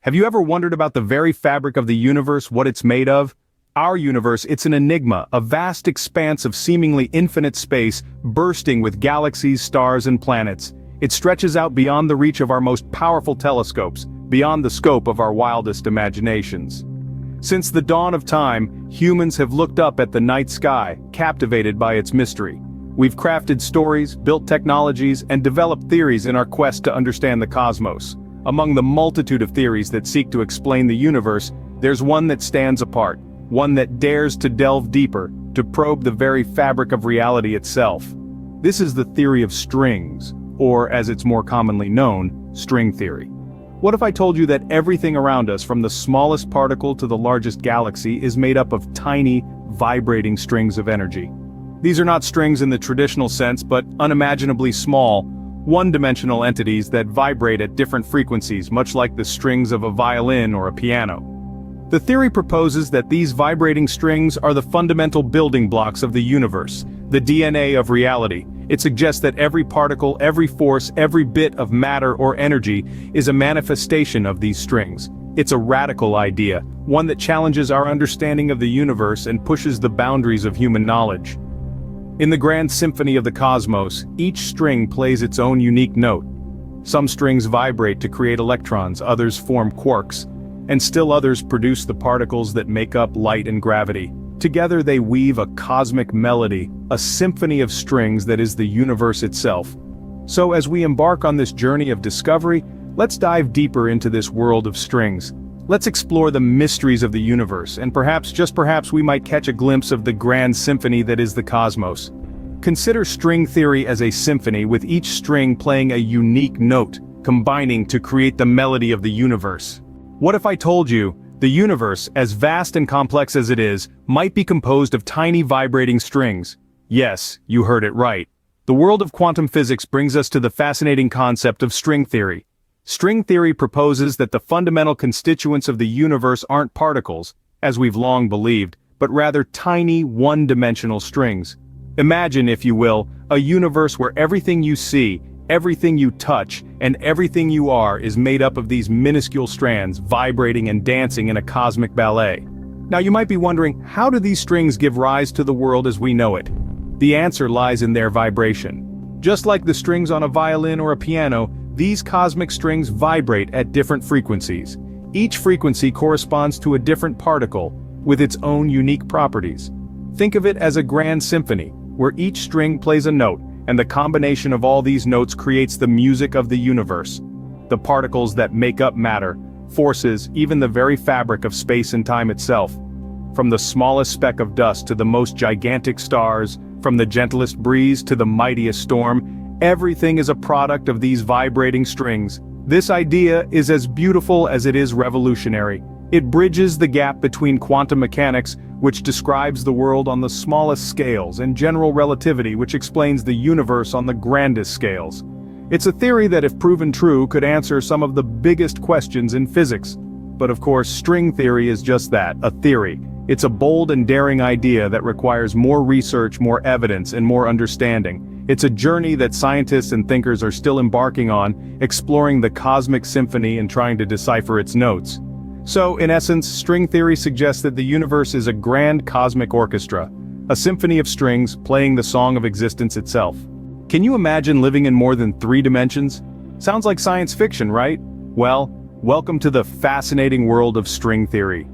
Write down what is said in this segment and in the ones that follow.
Have you ever wondered about the very fabric of the universe, what it's made of? Our universe, it's an enigma, a vast expanse of seemingly infinite space, bursting with galaxies, stars, and planets. It stretches out beyond the reach of our most powerful telescopes, beyond the scope of our wildest imaginations. Since the dawn of time, humans have looked up at the night sky, captivated by its mystery. We've crafted stories, built technologies, and developed theories in our quest to understand the cosmos. Among the multitude of theories that seek to explain the universe, there's one that stands apart, one that dares to delve deeper, to probe the very fabric of reality itself. This is the theory of strings, or as it's more commonly known, string theory. What if I told you that everything around us, from the smallest particle to the largest galaxy, is made up of tiny, vibrating strings of energy? These are not strings in the traditional sense, but unimaginably small, one-dimensional entities that vibrate at different frequencies, much like the strings of a violin or a piano. The theory proposes that these vibrating strings are the fundamental building blocks of the universe, the DNA of reality. It suggests that every particle, every force, every bit of matter or energy is a manifestation of these strings. It's a radical idea, one that challenges our understanding of the universe and pushes the boundaries of human knowledge. In the grand symphony of the cosmos, each string plays its own unique note. Some strings vibrate to create electrons, others form quarks, and still others produce the particles that make up light and gravity. Together they weave a cosmic melody, a symphony of strings that is the universe itself. So as we embark on this journey of discovery, let's dive deeper into this world of strings. Let's explore the mysteries of the universe, and perhaps, just perhaps, we might catch a glimpse of the grand symphony that is the cosmos. Consider string theory as a symphony, with each string playing a unique note, combining to create the melody of the universe. What if I told you, the universe, as vast and complex as it is, might be composed of tiny vibrating strings? Yes, you heard it right. The world of quantum physics brings us to the fascinating concept of string theory. String theory proposes that the fundamental constituents of the universe aren't particles, as we've long believed, but rather tiny, one-dimensional strings. Imagine, if you will, a universe where everything you see, everything you touch, and everything you are is made up of these minuscule strands, vibrating and dancing in a cosmic ballet. Now you might be wondering, how do these strings give rise to the world as we know it? The answer lies in their vibration. Just like the strings on a violin or a piano, these cosmic strings vibrate at different frequencies. Each frequency corresponds to a different particle, with its own unique properties. Think of it as a grand symphony, where each string plays a note, and the combination of all these notes creates the music of the universe. The particles that make up matter, forces, even the very fabric of space and time itself. From the smallest speck of dust to the most gigantic stars, from the gentlest breeze to the mightiest storm, everything is a product of these vibrating strings. This idea is as beautiful as it is revolutionary. It bridges the gap between quantum mechanics, which describes the world on the smallest scales, and general relativity, which explains the universe on the grandest scales. It's a theory that, if proven true, could answer some of the biggest questions in physics. But of course, string theory is just that, a theory. It's a bold and daring idea that requires more research, more evidence, and more understanding. It's a journey that scientists and thinkers are still embarking on, exploring the cosmic symphony and trying to decipher its notes. So, in essence, string theory suggests that the universe is a grand cosmic orchestra, a symphony of strings playing the song of existence itself. Can you imagine living in more than 3 dimensions? Sounds like science fiction, right? Well, welcome to the fascinating world of string theory.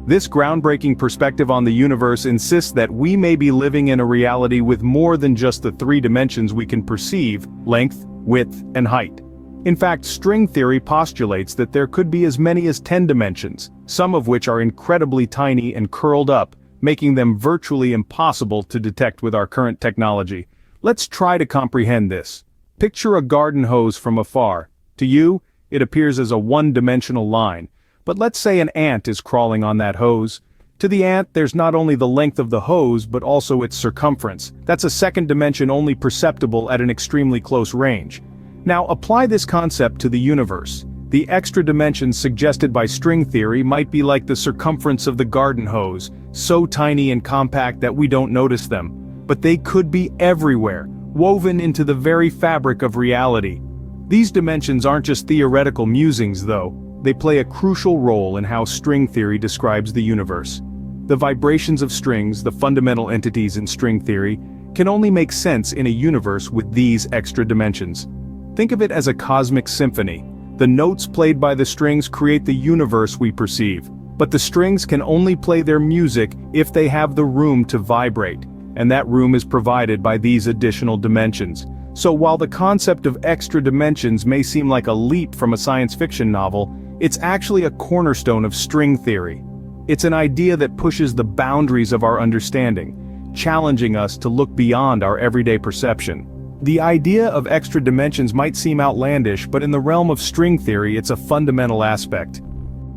This groundbreaking perspective on the universe insists that we may be living in a reality with more than just the 3 dimensions we can perceive: length, width, and height. In fact, string theory postulates that there could be as many as 10 dimensions, some of which are incredibly tiny and curled up, making them virtually impossible to detect with our current technology. Let's try to comprehend this. Picture a garden hose from afar. To you, it appears as a one-dimensional line. But let's say an ant is crawling on that hose. To the ant, there's not only the length of the hose, but also its circumference. That's a second dimension only perceptible at an extremely close range. Now apply this concept to the universe. The extra dimensions suggested by string theory might be like the circumference of the garden hose, so tiny and compact that we don't notice them. But they could be everywhere, woven into the very fabric of reality. These dimensions aren't just theoretical musings though. they play a crucial role in how string theory describes the universe. The vibrations of strings, the fundamental entities in string theory, can only make sense in a universe with these extra dimensions. Think of it as a cosmic symphony. The notes played by the strings create the universe we perceive, but the strings can only play their music if they have the room to vibrate, and that room is provided by these additional dimensions. So while the concept of extra dimensions may seem like a leap from a science fiction novel, it's actually a cornerstone of string theory. It's an idea that pushes the boundaries of our understanding, challenging us to look beyond our everyday perception. The idea of extra dimensions might seem outlandish, but in the realm of string theory, it's a fundamental aspect.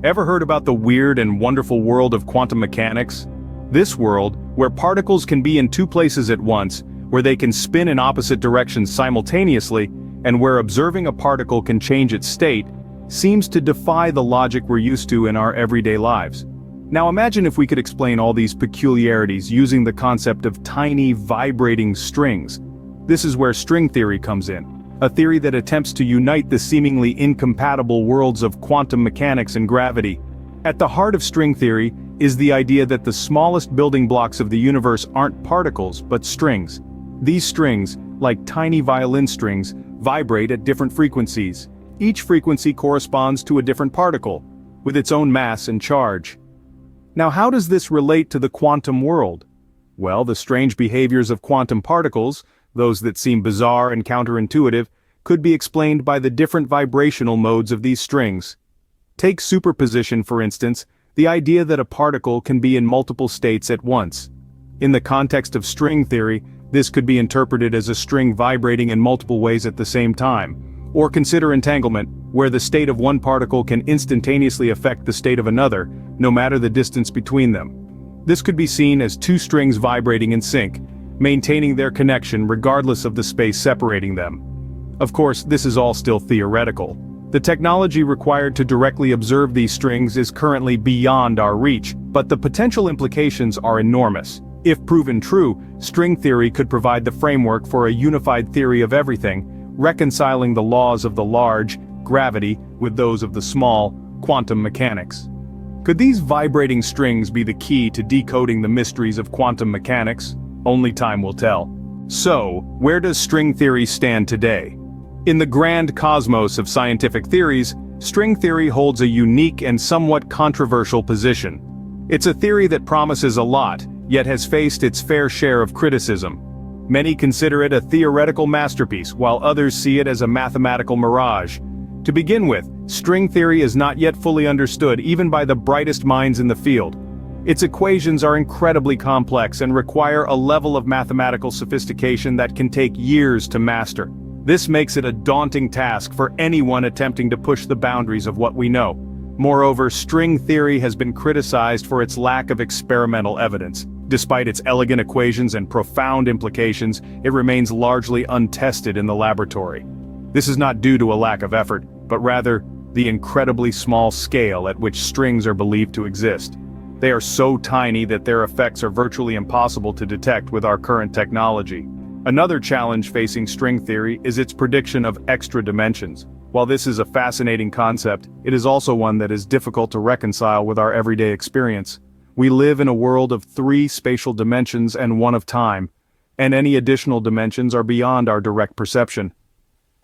Ever heard about the weird and wonderful world of quantum mechanics? This world, where particles can be in two places at once, where they can spin in opposite directions simultaneously, and where observing a particle can change its state, seems to defy the logic we're used to in our everyday lives. Now imagine if we could explain all these peculiarities using the concept of tiny vibrating strings. This is where string theory comes in, a theory that attempts to unite the seemingly incompatible worlds of quantum mechanics and gravity. At the heart of string theory is the idea that the smallest building blocks of the universe aren't particles but strings. These strings, like tiny violin strings, vibrate at different frequencies. Each frequency corresponds to a different particle, with its own mass and charge. Now how does this relate to the quantum world? Well, the strange behaviors of quantum particles, those that seem bizarre and counterintuitive, could be explained by the different vibrational modes of these strings. Take superposition, for instance, the idea that a particle can be in multiple states at once. In the context of string theory, this could be interpreted as a string vibrating in multiple ways at the same time. Or consider entanglement, where the state of one particle can instantaneously affect the state of another, no matter the distance between them. This could be seen as two strings vibrating in sync, maintaining their connection regardless of the space separating them. Of course, this is all still theoretical. The technology required to directly observe these strings is currently beyond our reach, but the potential implications are enormous. If proven true, string theory could provide the framework for a unified theory of everything, reconciling the laws of the large, gravity, with those of the small, quantum mechanics. Could these vibrating strings be the key to decoding the mysteries of quantum mechanics? Only time will tell. So, where does string theory stand today? In the grand cosmos of scientific theories, string theory holds a unique and somewhat controversial position. It's a theory that promises a lot, yet has faced its fair share of criticism. Many consider it a theoretical masterpiece, while others see it as a mathematical mirage. To begin with, string theory is not yet fully understood even by the brightest minds in the field. Its equations are incredibly complex and require a level of mathematical sophistication that can take years to master. This makes it a daunting task for anyone attempting to push the boundaries of what we know. Moreover, string theory has been criticized for its lack of experimental evidence. Despite its elegant equations and profound implications, it remains largely untested in the laboratory. This is not due to a lack of effort, but rather the incredibly small scale at which strings are believed to exist. They are so tiny that their effects are virtually impossible to detect with our current technology. Another challenge facing string theory is its prediction of extra dimensions. While this is a fascinating concept, it is also one that is difficult to reconcile with our everyday experience. We live in a world of 3 spatial dimensions and 1 of time, and any additional dimensions are beyond our direct perception.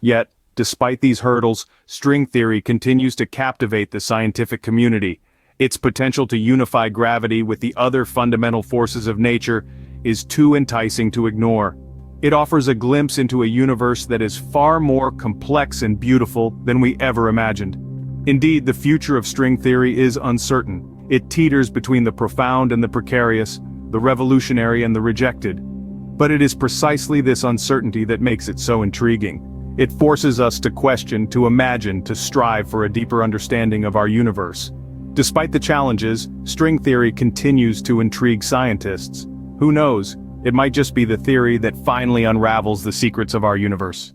Yet, despite these hurdles, string theory continues to captivate the scientific community. Its potential to unify gravity with the other fundamental forces of nature is too enticing to ignore. It offers a glimpse into a universe that is far more complex and beautiful than we ever imagined. Indeed, the future of string theory is uncertain. It teeters between the profound and the precarious, the revolutionary and the rejected. But it is precisely this uncertainty that makes it so intriguing. It forces us to question, to imagine, to strive for a deeper understanding of our universe. Despite the challenges, string theory continues to intrigue scientists. Who knows? It might just be the theory that finally unravels the secrets of our universe.